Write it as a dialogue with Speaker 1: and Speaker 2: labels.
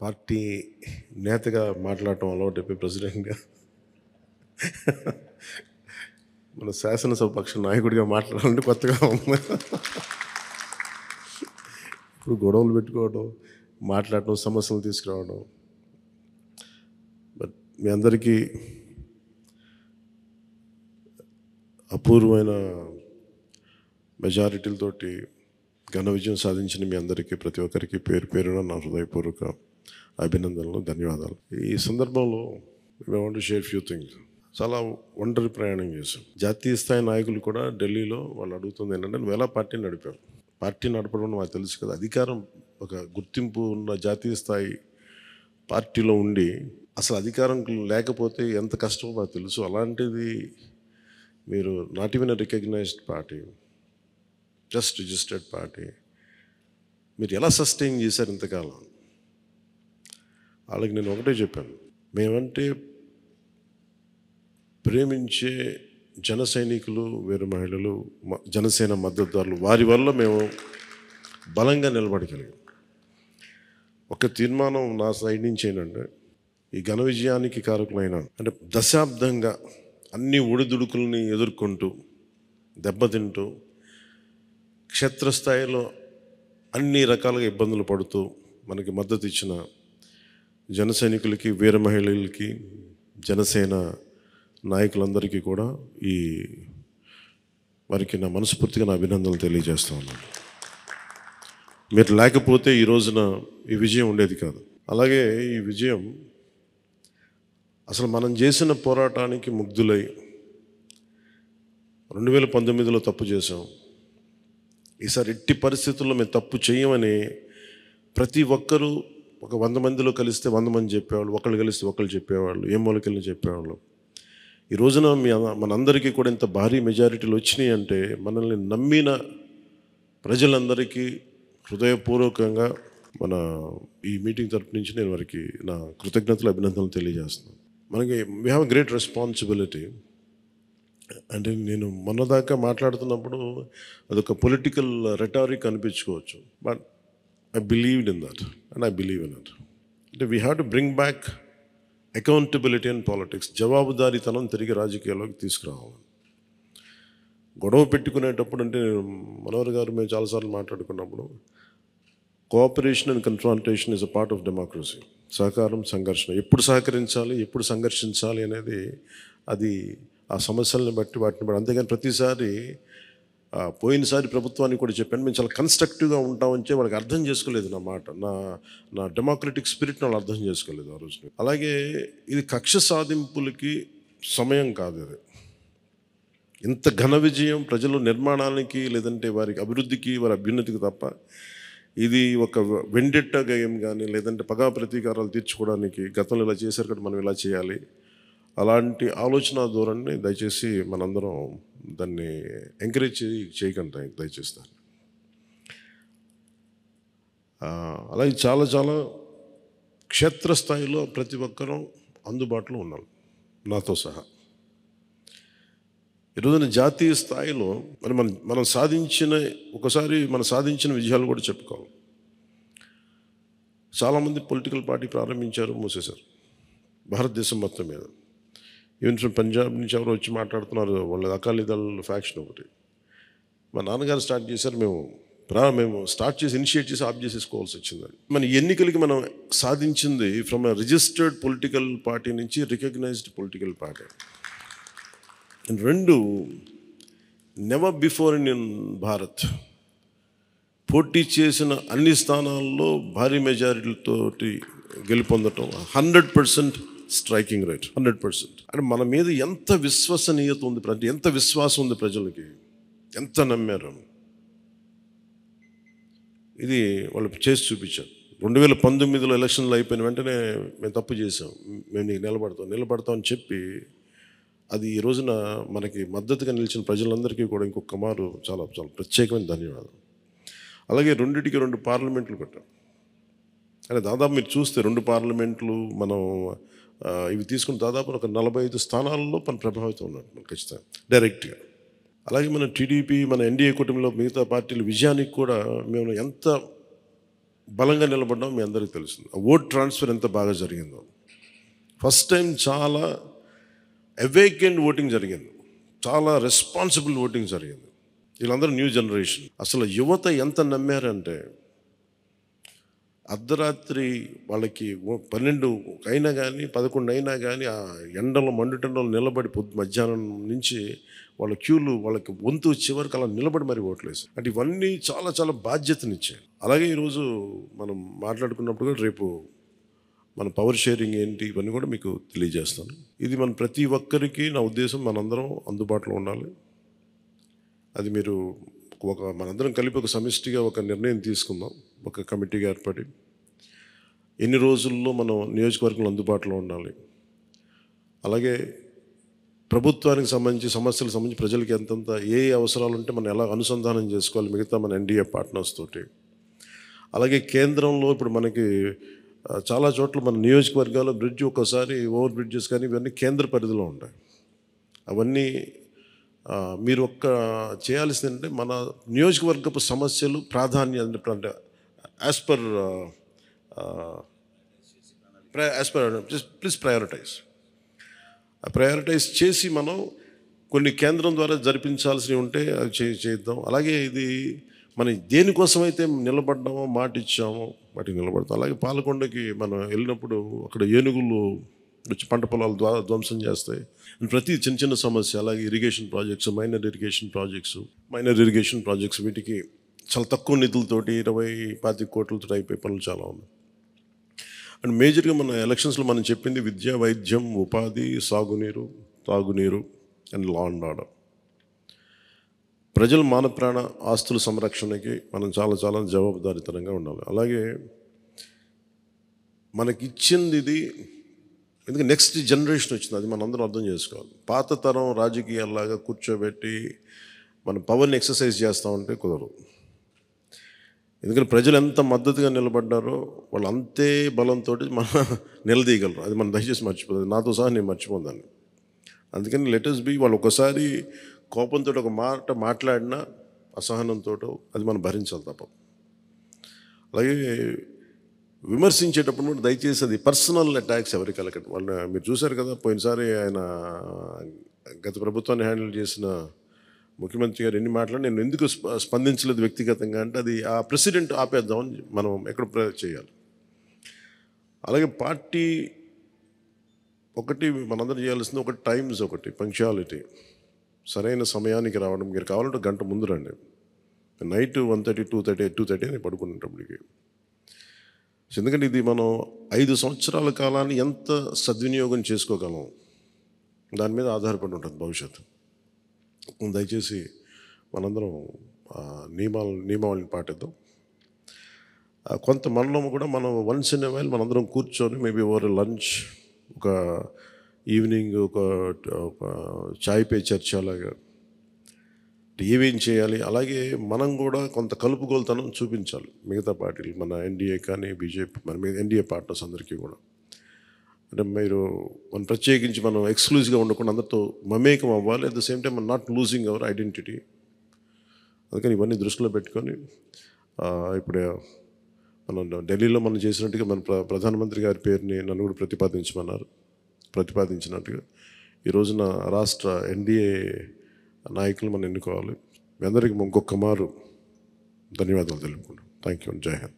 Speaker 1: Party నేతగా మాట్లాడటం అలవాటైపోయి ప్రెసిడెంట్గా మన శాసనసభ పక్ష నాయకుడిగా మాట్లాడాలంటే కొత్తగా ఉంది. ఇప్పుడు గొడవలు పెట్టుకోవడం, మాట్లాడటం, సమస్యలు తీసుకురావడం. బట్ మీ అందరికీ అపూర్వమైన మెజారిటీలతోటి ఘన విజయం సాధించిన మీ అందరికీ, ప్రతి ఒక్కరికి పేరు పేరున నా హృదయపూర్వక అభినందనలు, ధన్యవాదాలు. ఈ సందర్భంలో I want to share few things. చాలా ఒంటరి ప్రయాణం చేశాం. జాతీయ స్థాయి నాయకులు కూడా ఢిల్లీలో వాళ్ళు అడుగుతుంది ఏంటంటే, నువ్వు ఎలా పార్టీ నడిపావు? పార్టీ నడపడం మాకు తెలుసు కదా, అధికారం ఒక గుర్తింపు ఉన్న జాతీయ స్థాయి పార్టీలో ఉండి అసలు అధికారం లేకపోతే ఎంత కష్టమో మాకు తెలుసు. అలాంటిది మీరు not even recognised party, just registered party, మీరు ఎలా సస్టైన్ చేశారు ఇంతకాలం? వాళ్ళకి నేను ఒకటే చెప్పాను, మేమంటే ప్రేమించే జన సైనికులు, వీర మహిళలు, జనసేన మద్దతుదారులు, వారి వల్ల మేము బలంగా నిలబడగలిగాం. ఒక తీర్మానం నా సైడ్ నుంచి ఏంటంటే, ఈ ఘన విజయానికి కారకులైన అంటే దశాబ్దంగా అన్ని ఒడిదుడుకుల్ని ఎదుర్కొంటూ దెబ్బతింటూ క్షేత్రస్థాయిలో అన్ని రకాలుగా ఇబ్బందులు పడుతూ మనకి మద్దతు ఇచ్చిన జన సైనికులకి, వీర మహిళలకి, జనసేన నాయకులందరికీ కూడా వారికి నా మనస్ఫూర్తిగా నా అభినందనలు తెలియజేస్తూ ఉన్నాను. మీరు లేకపోతే ఈ రోజున ఈ విజయం ఉండేది కాదు. అలాగే ఈ విజయం అసలు మనం చేసిన పోరాటానికి ముగ్ధులై 2019లో తప్పు చేసాం, ఈసారి ఎట్టి పరిస్థితుల్లో మేము తప్పు చేయమని ప్రతి ఒక్కరూ ఒక 100 మందిలో కలిస్తే 100 మంది చెప్పేవాళ్ళు, ఒకళ్ళు కలిస్తే ఒకళ్ళు చెప్పేవాళ్ళు, ఏ మూలకెళ్ళి చెప్పేవాళ్ళు. ఈ రోజున మనందరికీ కూడా ఇంత భారీ మెజారిటీలు వచ్చినాయి అంటే మనల్ని నమ్మిన ప్రజలందరికీ హృదయపూర్వకంగా మన ఈ మీటింగ్ తరపు నుంచి నేను వారికి నా కృతజ్ఞతలు, అభినందనలు తెలియజేస్తున్నాను. మనకి వీ హ్యావ్ గ్రేట్ రెస్పాన్సిబిలిటీ. అంటే నేను మొన్నదాకా మాట్లాడుతున్నప్పుడు అదొక పొలిటికల్ రెటారిక్ అనిపించుకోవచ్చు, but I believed in that and I believe in it. అంటే we have to bring back accountability in politics. జవాబుదారీతనం తిరిగి రాజకీయాల్లోకి తీసుకురావాలి. గొడవ పెట్టుకునేటప్పుడు అంటే మనోహర్ గారు మేము చాలాసార్లు మాట్లాడుకున్నప్పుడు, cooperation and confrontation is a part of democracy. సహకారం, సంఘర్షణ, ఎప్పుడు సహకరించాలి, ఎప్పుడు సంఘర్షించాలి అనేది అది ఆ సమస్యలను బట్టి వాటిని బట్టి. అంతేగాని ప్రతిసారి పోయినసారి ప్రభుత్వానికి కూడా చెప్పాను, మేము చాలా కన్స్ట్రక్టివ్గా ఉంటామని వాళ్ళకి అర్థం చేసుకోలేదు నా మాట, నా డెమోక్రటిక్ స్పిరిట్ని వాళ్ళు అర్థం చేసుకోలేదు ఆ రోజు. అలాగే ఇది కక్ష సాధింపులకి సమయం కాదు. అది ఇంత ఘన విజయం ప్రజల నిర్మాణానికి, లేదంటే వారికి అభివృద్ధికి, వారి అభ్యున్నతికి తప్ప ఇది ఒక వెండెట్ట గేయం కానీ, లేదంటే పగా ప్రతీకారాలు తీర్చుకోవడానికి గతంలో ఇలా చేశారు కదా మనం ఇలా చేయాలి, అలాంటి ఆలోచన ధోరణిని దయచేసి మనందరం దాన్ని ఎంకరేజ్ చేయకండి దయచేసి. అలాగే చాలా చాలా క్షేత్రస్థాయిలో ప్రతి ఒక్కరూ అందుబాటులో ఉన్నారు నాతో సహా. ఈరోజున జాతీయ స్థాయిలో మనం సాధించిన విజయాలు కూడా చెప్పుకోవాలి. చాలామంది పొలిటికల్ పార్టీ ప్రారంభించారు, మూసేశారు భారతదేశం మొత్తం మీద. ఈవెన్ ఫ్రమ్ పంజాబ్ నుంచి ఎవరు వచ్చి మాట్లాడుతున్నారు, వాళ్ళ అకాలీదళ్ ఫ్యాక్షన్ ఒకటి. మా నాన్నగారు స్టార్ట్ చేశారు, మేము స్టార్ట్ చేసి ఇనిషియేట్ చేసి ఆఫ్ చేసేసుకోవాల్సి వచ్చిందని. మన ఎన్నికలకి మనం సాధించింది from a registered political party నుంచి రికగ్నైజ్డ్ పొలిటికల్ పార్టీ. రెండు, నెవర్ బిఫోర్ ఇన్ భారత్ పోటీ చేసిన అన్ని స్థానాల్లో భారీ మెజారిటీలతోటి గెలుపొందటం 100% స్ట్రైకింగ్ రేట్, 100%. అంటే మన మీద ఎంత విశ్వసనీయత ఉంది, అంటే ఎంత విశ్వాసం ఉంది ప్రజలకి, ఎంత నమ్మారు, ఇది వాళ్ళు చేసి చూపించారు. 2019లో ఎలక్షన్లు అయిపోయిన వెంటనే మేము తప్పు చేసాం, మేము నీకు నిలబడతాం అని చెప్పి అది ఈ రోజున మనకి మద్దతుగా నిలిచిన ప్రజలందరికీ కూడా ఇంకొక మారు చాలా చాలా ప్రత్యేకమైన ధన్యవాదాలు. అలాగే 2 పార్లమెంట్లు పెట్టాం. అంటే దాదాపు మీరు చూస్తే 2 పార్లమెంట్లు మనం ఇవి తీసుకుని దాదాపు ఒక 45 స్థానాల్లో మన ప్రభావితం ఉన్నారు మనం ఖచ్చితంగా డైరెక్ట్గా. అలాగే మన టీడీపీ, మన ఎన్డీఏ కూటమిలో మిగతా పార్టీల విజయానికి కూడా మేము ఎంత బలంగా నిలబడ్డాం మీ అందరికీ తెలుస్తుంది. ఓట్ ట్రాన్స్ఫర్ ఎంత బాగా జరిగిందో. ఫస్ట్ టైం చాలా అవేకెండ్ ఓటింగ్ జరిగింది, చాలా రెస్పాన్సిబుల్ ఓటింగ్ జరిగింది. వీళ్ళందరూ న్యూ జనరేషన్. అసలు యువత ఎంత నమ్మారంటే అర్ధరాత్రి వాళ్ళకి 12 అయినా కానీ 11 అయినా కానీ ఆ ఎండలో మండుటెండలో నిలబడి మధ్యాహ్నం నుంచి వాళ్ళ క్యూలు వాళ్ళకి వంతు చివరికి అలా నిలబడి మరి ఓట్లేసారు. అంటే ఇవన్నీ చాలా చాలా బాధ్యతనిచ్చాయి. అలాగే ఈరోజు మనం మాట్లాడుకున్నప్పుడు కూడా రేపు మన పవర్ షేరింగ్ ఏంటి ఇవన్నీ కూడా మీకు తెలియజేస్తాను. ఇది మన ప్రతి ఒక్కరికి నా ఉద్దేశం మనందరం అందుబాటులో ఉండాలి. అది మీరు మనందరం కలిపి ఒక సమిష్టిగా ఒక నిర్ణయం తీసుకుందాం, ఒక కమిటీగా ఏర్పడి ఎన్ని రోజుల్లో మనం నియోజకవర్గంలో అందుబాటులో ఉండాలి. అలాగే ప్రభుత్వానికి సంబంధించి సమస్యలకు సంబంధించి ప్రజలకి ఎంతంత ఏ అవసరాలు ఉంటే మనం ఎలా అనుసంధానం చేసుకోవాలి మిగతా మన ఎన్డీఏ పార్ట్నర్స్ తోటి. అలాగే కేంద్రంలో ఇప్పుడు మనకి చాలా చోట్ల మన నియోజకవర్గాల్లో బ్రిడ్జ్ ఒక్కోసారి ఓవర్ బ్రిడ్జెస్ కానీ ఇవన్నీ కేంద్ర పరిధిలో ఉంటాయి. అవన్నీ మీరు చేయాల్సింది అంటే మన నియోజకవర్గపు సమస్యలు ప్రాధాన్యత అంటే యాజ్ పర్ ప్లీజ్ ప్రయారిటైజ్ చేసి మనం కొన్ని కేంద్రం ద్వారా జరిపించాల్సినవి ఉంటే అది చేద్దాం. అలాగే ఇది మనం దేనికోసమైతే నిలబడ్డామో మాట ఇచ్చామో వాటికి నిలబడతాం. అలాగే పాలకొండకి మనం వెళ్ళినప్పుడు అక్కడ ఏనుగులు వచ్చి పంట పొలాలు ధ్వంసం చేస్తాయి. ప్రతి చిన్న చిన్న సమస్య. అలాగే irrigation projects, minor irrigation projects వీటికి చాలా తక్కువ నిధులతోటి 20-25 కోట్లతో అయిపోయే పనులు చాలా ఉన్నాయి. అండ్ మేజర్గా మన ఎలక్షన్స్లో మనం చెప్పింది విద్య, వైద్యం, ఉపాధి, సాగునీరు, తాగునీరు అండ్ లా అండ్ ఆర్డర్. ప్రజల మాన ప్రాణ ఆస్తుల సంరక్షణకి మనం చాలా చాలా జవాబుదారీతనంగా ఉండాలి. అలాగే మనకిచ్చింది ఇది ఎందుకంటే నెక్స్ట్ జనరేషన్ వచ్చింది, అది మనందరం అర్థం చేసుకోవాలి. పాత తరం రాజకీయాల్లాగా కూర్చోబెట్టి మన పవర్ని ఎక్సర్సైజ్ చేస్తామంటే కుదరదు. ఎందుకంటే ప్రజలు ఎంత మద్దతుగా నిలబడ్డారో వాళ్ళు అంతే బలంతో మనం నిలదీయగలరు. అది మనం దయచేసి మర్చిపోతుంది. నాతో సహా నేను మర్చిపోదాన్ని. అందుకని లెటర్స్ బి వాళ్ళు ఒకసారి కోపంతో ఒక మాట మాట్లాడినా అసహనంతో అది మనం భరించాలి తప్ప. అలాగే విమర్శించేటప్పుడు కూడా దయచేసి అది పర్సనల్ అటాక్స్ ఎవరికి వెళ్ళకండి. వాళ్ళని మీరు చూశారు కదా, పోయినసారి ఆయన గత ప్రభుత్వాన్ని హ్యాండిల్ చేసిన ముఖ్యమంత్రి గారు ఎన్ని మాట్లాడి నేను ఎందుకు స్పందించలేదు వ్యక్తిగతంగా అంటే అది ఆ ప్రెసిడెంట్ ఆపేద్దామని మనం ఎక్కడ చేయాలి. అలాగే పార్టీ ఒకటి మనందరం చేయాల్సింది ఒకటి టైమ్స్, ఒకటి పంక్చువాలిటీ, సరైన సమయానికి రావడం. మీరు కావాలంటే గంట ముందు రండి. నైట్ 1:30, 2:30 అని పడుకునేటప్పటికి. ఎందుకంటే ఇది మనం 5 సంవత్సరాల కాలాన్ని ఎంత సద్వినియోగం చేసుకోగలం దాని మీద ఆధారపడి ఉంటుంది భవిష్యత్తు. దయచేసి మనందరం నియమావళిని పాటిద్దాం. కొంత మనలో కూడా మనం వన్స్ ఇన్ ఎ వైల్ మనందరం కూర్చొని మేబీ ఓవర్ లంచ్, ఒక ఈవినింగ్ ఒక చాయ్ పే చర్చ లాగా ఏమేం చేయాలి. అలాగే మనం కూడా కొంత కలుపుగోలుతనం చూపించాలి మిగతా పార్టీలు, మన ఎన్డీఏ కానీ బీజేపీ, మన ఎన్డీఏ పార్ట్నర్స్ అందరికీ కూడా. అంటే మీరు మనం ప్రత్యేకించి మనం ఎక్స్క్లూజివ్గా ఉండకుండా అందరితో మమేకం అవ్వాలి. అట్ ద సేమ్ టైం మనం నాట్ లూజింగ్ అవర్ ఐడెంటిటీ. అందుకని ఇవన్నీ దృష్టిలో పెట్టుకొని ఇప్పుడు మనం ఢిల్లీలో మనం చేసినట్టుగా మన ప్రధానమంత్రి గారి పేరుని నన్ను కూడా ప్రతిపాదించినట్టుగా ఈ రోజున రాష్ట్ర ఎన్డీఏ నాయకులు మనం ఎన్నుకోవాలి. మీ అందరికీ ఇంకొక మారు ధన్యవాదాలు తెలుపుకుంటాం. Thank you. జై హింద్.